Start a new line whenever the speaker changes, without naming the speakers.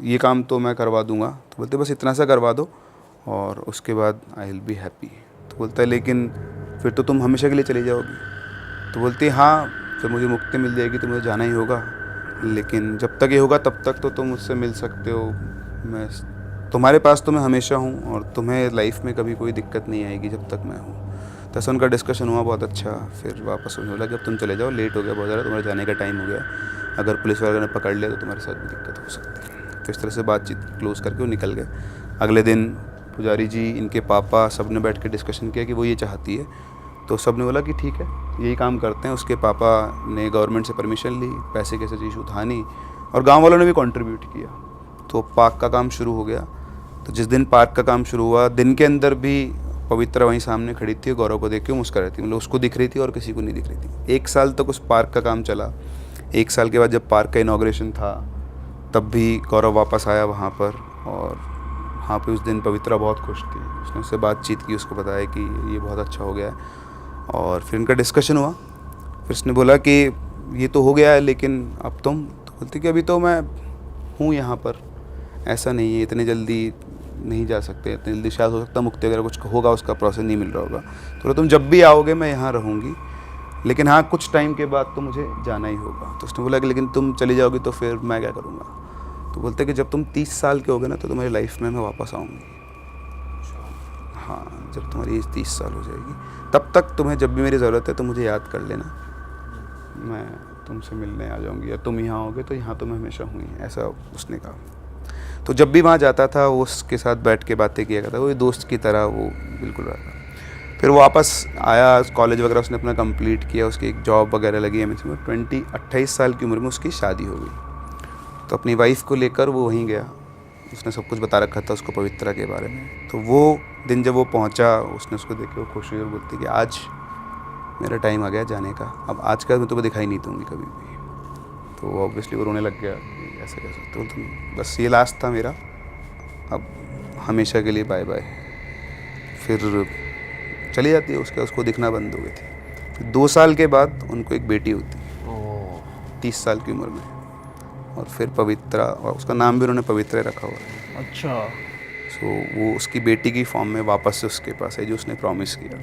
ये काम तो मैं करवा दूंगा। तो बोलते बस इतना सा करवा दो और उसके बाद आई विल बी हैप्पी। तो बोलता है लेकिन फिर तो तुम हमेशा के लिए चली जाओगी। तो बोलती है हाँ, जब मुझे मुक्ति मिल जाएगी तो मुझे जाना ही होगा, लेकिन जब तक ये होगा तब तक तो तुम मुझसे मिल सकते हो, मैं तुम्हारे पास तो मैं हमेशा हूँ और तुम्हें लाइफ में कभी कोई दिक्कत नहीं आएगी जब तक मैं हूँ। तो ऐसा उनका डिस्कशन हुआ बहुत अच्छा। फिर वापस उन्होंने बोला कि अब तुम चले जाओ, लेट हो गया बहुत ज़्यादा, तुम्हारे जाने का टाइम हो गया, अगर पुलिस वगैरह ने पकड़ लिया तो तुम्हारे साथ भी दिक्कत हो सकती है। तो इस तरह से बातचीत क्लोज़ करके वो निकल गए। अगले दिन पुजारी जी, इनके पापा, सब ने बैठ के डिस्कशन किया कि वो ये चाहती है। तो सब ने बोला कि ठीक है, यही काम करते हैं। उसके पापा ने गवर्नमेंट से परमिशन ली, पैसे कैसे इशू था नहीं, और गांव वालों ने भी कंट्रीब्यूट किया। तो पार्क का काम शुरू हो गया। तो जिस दिन पार्क का काम शुरू हुआ, दिन के अंदर भी पवित्रा वहीं सामने खड़ी थी, गौरव को देख के मुस्कुरा रही थी, मतलब उसको दिख रही थी और किसी को नहीं दिख रही थी। 1 साल तक उस पार्क का काम चला। 1 साल के बाद जब पार्क का इनॉग्रेशन था तब भी गौरव वापस आया वहाँ पर, और वहाँ पे उस दिन पवित्रा बहुत खुश थी। उसने उससे बातचीत की, उसको बताया कि ये बहुत अच्छा हो गया है। और फिर इनका डिस्कशन हुआ। फिर उसने बोला कि ये तो हो गया है, लेकिन अब तुम? तो बोलती कि अभी तो मैं हूँ यहाँ पर, ऐसा नहीं है, इतनी जल्दी नहीं जा सकते, इतनी जल्दी शायद हो सकता मुक्ति वगैरह कुछ होगा, उसका प्रोसेस नहीं मिल रहा होगा। तो तुम जब भी आओगे मैं यहाँ रहूँगी, लेकिन हाँ कुछ टाइम के बाद तो मुझे जाना ही होगा। तो उसने बोला कि लेकिन तुम चली जाओगी तो फिर मैं क्या करूँगा? तो बोलते कि जब तुम 30 साल के होगे ना तो तुम्हारी लाइफ में मैं वापस आऊँगी। हाँ, जब तुम्हारी एज 30 साल हो जाएगी तब तक तुम्हें जब भी मेरी ज़रूरत है तो मुझे याद कर लेना, मैं तुमसे मिलने आ जाऊँगी, या तुम यहाँ आओगे तो यहाँ तो मैं हमेशा हूँ ही, ऐसा उसने कहा। तो जब भी वहाँ जाता था वो उसके साथ बैठ के बातें किया करता, वो दोस्त की तरह वो बिल्कुल रहा। फिर वो वापस आया, कॉलेज वगैरह उसने अपना कंप्लीट किया, उसकी एक जॉब वगैरह लगी एमएनसी में। 28 साल की उम्र में उसकी शादी हो गई। तो अपनी वाइफ को लेकर वो वहीं गया। उसने सब कुछ बता रखा था उसको पवित्रा के बारे में। तो वो दिन जब वो पहुंचा, उसने उसको देख के वो खुश हुई और बोलती कि आज मेरा टाइम आ गया जाने का, अब आज का मैं तुम्हें दिखाई नहीं दूंगी कभी भी। तो वो ऑब्वियसली वो रोने लग गया, ऐसे कैसे? तो बस ये लास्ट था मेरा, अब हमेशा के लिए बाय बाय। फिर चली जाती है, उसको दिखना बंद हो गई थी। 2 साल के बाद उनको एक बेटी होती है 30 साल की उम्र में, और फिर पवित्रा, और उसका नाम भी उन्होंने पवित्रा रखा हुआ है।
अच्छा।
सो वो उसकी बेटी की फॉर्म में वापस से उसके पास है, जो उसने प्रॉमिस किया।